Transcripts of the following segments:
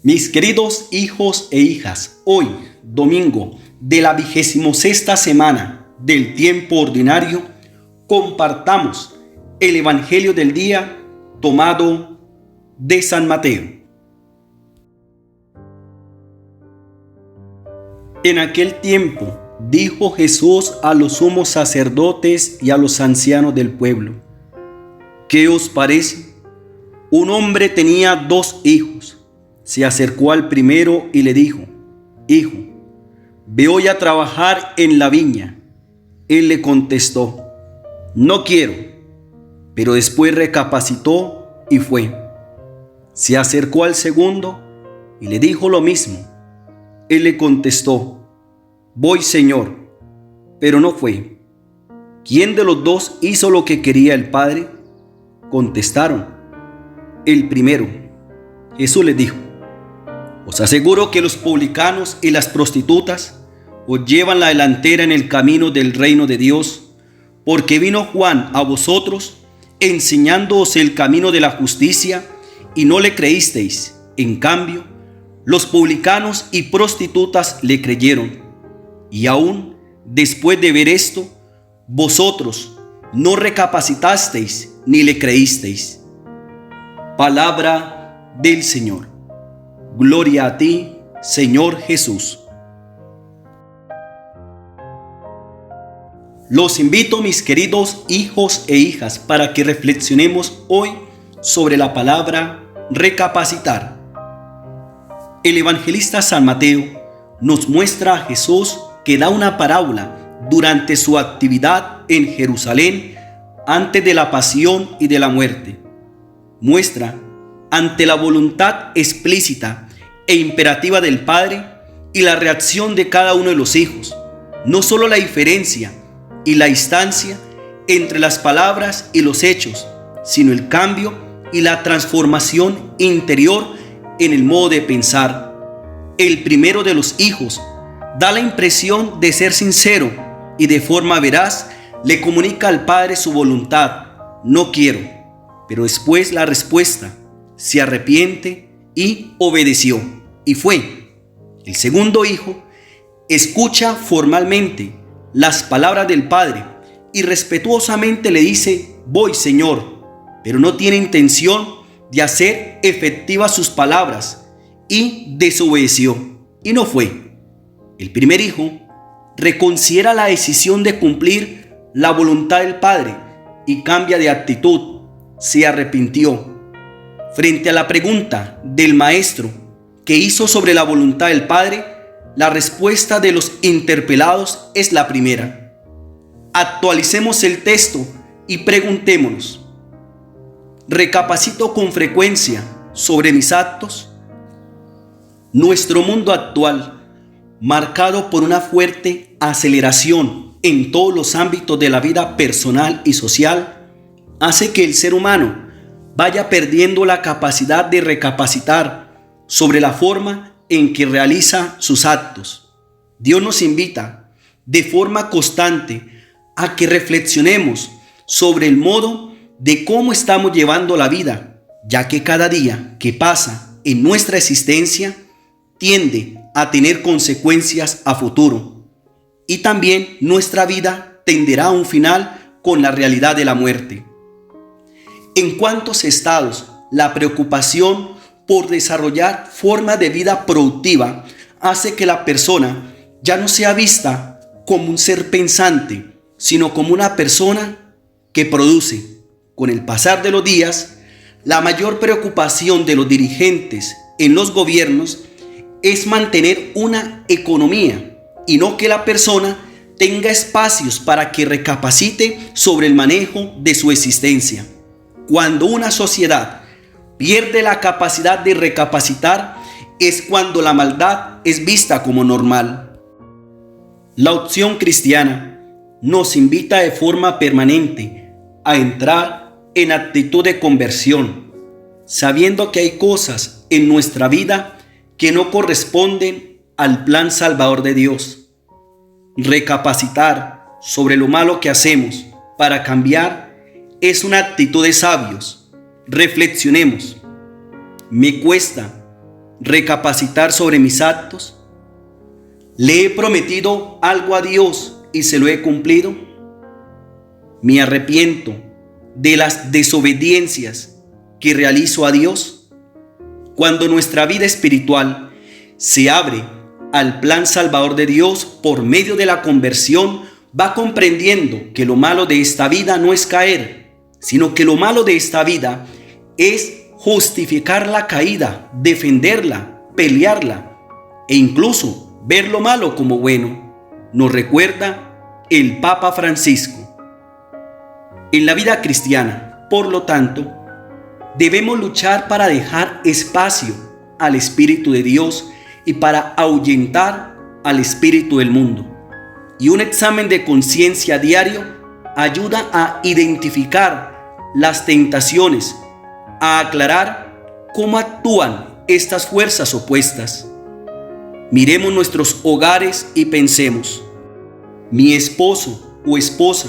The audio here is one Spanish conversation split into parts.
Mis queridos hijos e hijas, hoy, domingo de la 26ª semana del tiempo ordinario, compartamos el Evangelio del día tomado de San Mateo. En aquel tiempo dijo Jesús a los sumos sacerdotes y a los ancianos del pueblo: ¿Qué os parece? Un hombre tenía 2 hijos. Se acercó al primero y le dijo: Hijo, ve hoy a trabajar en la viña. Él le contestó: No quiero. Pero después recapacitó y fue. Se acercó al segundo y le dijo lo mismo. Él le contestó: Voy, Señor. Pero no fue. ¿Quién de los 2 hizo lo que quería el Padre? Contestaron: El primero. Jesús les dijo: Os aseguro que los publicanos y las prostitutas os llevan la delantera en el camino del reino de Dios, porque vino Juan a vosotros enseñándoos el camino de la justicia y no le creísteis. En cambio, los publicanos y prostitutas le creyeron. Y aún después de ver esto, vosotros no recapacitasteis ni le creísteis. Palabra del Señor. Gloria a ti, Señor Jesús. Los invito, mis queridos hijos e hijas, para que reflexionemos hoy sobre la palabra recapacitar. El evangelista San Mateo nos muestra a Jesús que da una parábola durante su actividad en Jerusalén antes de la pasión y de la muerte. Muestra, ante la voluntad explícita e imperativa del Padre y la reacción de cada uno de los hijos, no solo la diferencia y la distancia entre las palabras y los hechos, sino el cambio y la transformación interior en el modo de pensar. El primero de los hijos da la impresión de ser sincero y de forma veraz le comunica al Padre su voluntad: no quiero. Pero después la respuesta: se arrepiente y obedeció, y fue. El segundo hijo escucha formalmente las palabras del Padre y respetuosamente le dice: voy, Señor, pero no tiene intención de hacer efectivas sus palabras y desobedeció, y no fue. El primer hijo reconsidera la decisión de cumplir la voluntad del Padre y cambia de actitud. Se arrepintió. Frente a la pregunta del maestro que hizo sobre la voluntad del Padre, la respuesta de los interpelados es la primera. Actualicemos el texto y preguntémonos: ¿recapacito con frecuencia sobre mis actos? Nuestro mundo actual, marcado por una fuerte aceleración en todos los ámbitos de la vida personal y social, hace que el ser humano vaya perdiendo la capacidad de recapacitar sobre la forma en que realiza sus actos. Dios nos invita de forma constante a que reflexionemos sobre el modo de cómo estamos llevando la vida, ya que cada día que pasa en nuestra existencia tiende a tener consecuencias a futuro, y también nuestra vida tenderá a un final con la realidad de la muerte. En cuántos estados la preocupación por desarrollar formas de vida productiva hace que la persona ya no sea vista como un ser pensante, sino como una persona que produce. Con el pasar de los días, la mayor preocupación de los dirigentes en los gobiernos es mantener una economía y no que la persona tenga espacios para que recapacite sobre el manejo de su existencia. Cuando una sociedad pierde la capacidad de recapacitar, es cuando la maldad es vista como normal. La opción cristiana nos invita de forma permanente a entrar en actitud de conversión, sabiendo que hay cosas en nuestra vida que no corresponden al plan salvador de Dios. Recapacitar sobre lo malo que hacemos para cambiar es una actitud de sabios. Reflexionemos. Me cuesta recapacitar sobre mis actos? ¿Le he prometido algo a Dios y se lo he cumplido? ¿Me arrepiento de las desobediencias que realizo a Dios? Cuando nuestra vida espiritual se abre al plan salvador de Dios por medio de la conversión, va comprendiendo que lo malo de esta vida no es caer, sino que lo malo de esta vida es justificar la caída, defenderla, pelearla e incluso ver lo malo como bueno. Nos recuerda el Papa Francisco. En la vida cristiana, por lo tanto, debemos luchar para dejar espacio al Espíritu de Dios y para ahuyentar al espíritu del mundo. Y un examen de conciencia diario ayuda a identificar las tentaciones, a aclarar cómo actúan estas fuerzas opuestas. Miremos nuestros hogares y pensemos: ¿mi esposo o esposa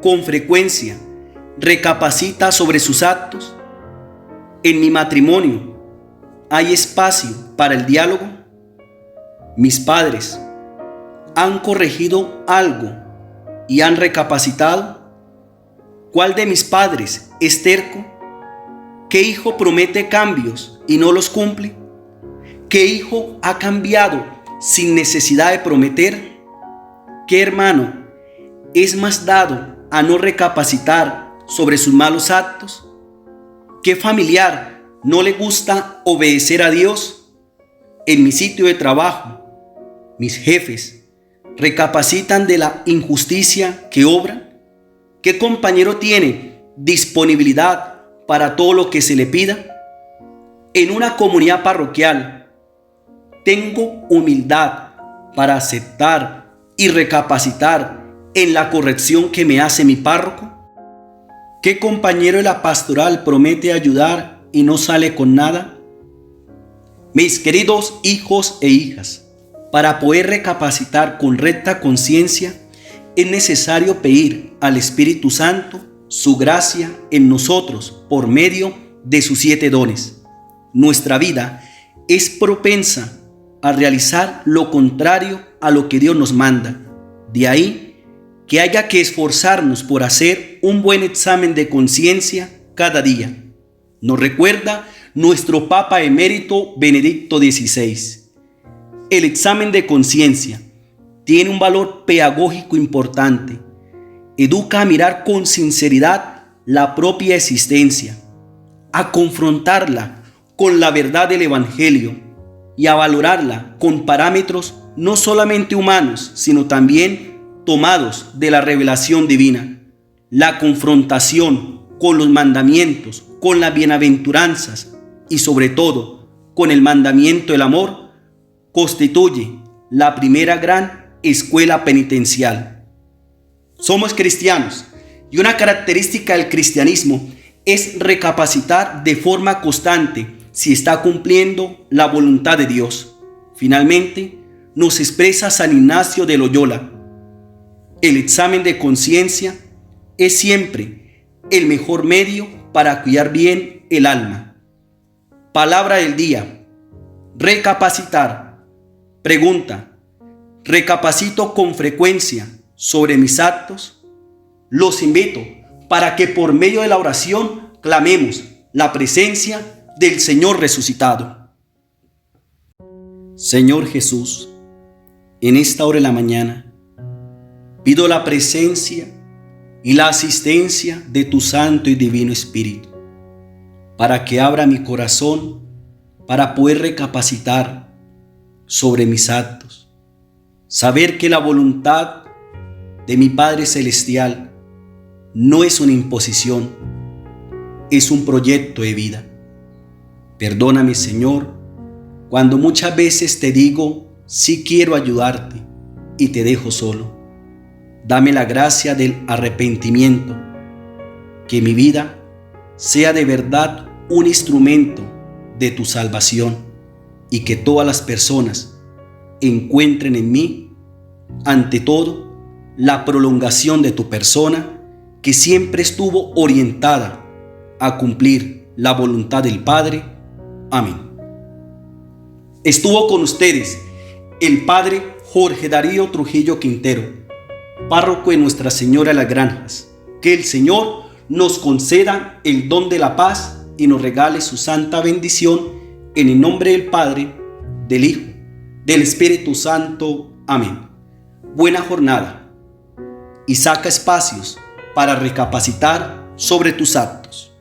con frecuencia recapacita sobre sus actos? ¿En mi matrimonio hay espacio para el diálogo? ¿Mis padres han corregido algo y han recapacitado? ¿Cuál de mis padres es terco? ¿Qué hijo promete cambios y no los cumple? ¿Qué hijo ha cambiado sin necesidad de prometer? ¿Qué hermano es más dado a no recapacitar sobre sus malos actos? ¿Qué familiar no le gusta obedecer a Dios? En mi sitio de trabajo, mis jefes recapacitan de la injusticia que obran. ¿Qué compañero tiene disponibilidad para todo lo que se le pida? En una comunidad parroquial, ¿tengo humildad para aceptar y recapacitar en la corrección que me hace mi párroco? ¿Qué compañero de la pastoral promete ayudar y no sale con nada? Mis queridos hijos e hijas, para poder recapacitar con recta conciencia, es necesario pedir al Espíritu Santo su gracia en nosotros por medio de sus 7 dones. Nuestra vida es propensa a realizar lo contrario a lo que Dios nos manda. De ahí que haya que esforzarnos por hacer un buen examen de conciencia cada día. Nos recuerda nuestro Papa Emérito Benedicto XVI. El examen de conciencia tiene un valor pedagógico importante. Educa a mirar con sinceridad la propia existencia, a confrontarla con la verdad del Evangelio y a valorarla con parámetros no solamente humanos, sino también tomados de la revelación divina. La confrontación con los mandamientos, con las bienaventuranzas y sobre todo con el mandamiento del amor, constituye la primera gran escuela penitencial. Somos cristianos y una característica del cristianismo es recapacitar de forma constante si está cumpliendo la voluntad de Dios. Finalmente, nos expresa San Ignacio de Loyola: el examen de conciencia es siempre el mejor medio para cuidar bien el alma. Palabra del día: recapacitar. Pregunta: ¿recapacito con frecuencia sobre mis actos? Los invito para que por medio de la oración clamemos la presencia del Señor resucitado. Señor Jesús, en esta hora de la mañana, pido la presencia y la asistencia de tu Santo y Divino Espíritu, para que abra mi corazón para poder recapacitar sobre mis actos, saber que la voluntad de mi Padre Celestial no es una imposición, es un proyecto de vida. Perdóname, Señor, cuando muchas veces te digo sí quiero ayudarte y te dejo solo. Dame la gracia del arrepentimiento, que mi vida sea de verdad un instrumento de tu salvación y que todas las personas encuentren en mí, ante todo, la prolongación de tu persona, que siempre estuvo orientada a cumplir la voluntad del Padre. Amén. Estuvo con ustedes el Padre Jorge Darío Trujillo Quintero, párroco de Nuestra Señora de las Granjas. Que el Señor nos conceda el don de la paz y nos regale su santa bendición, en el nombre del Padre, del Hijo, del Espíritu Santo. Amén. Buena jornada y saca espacios para recapacitar sobre tus actos.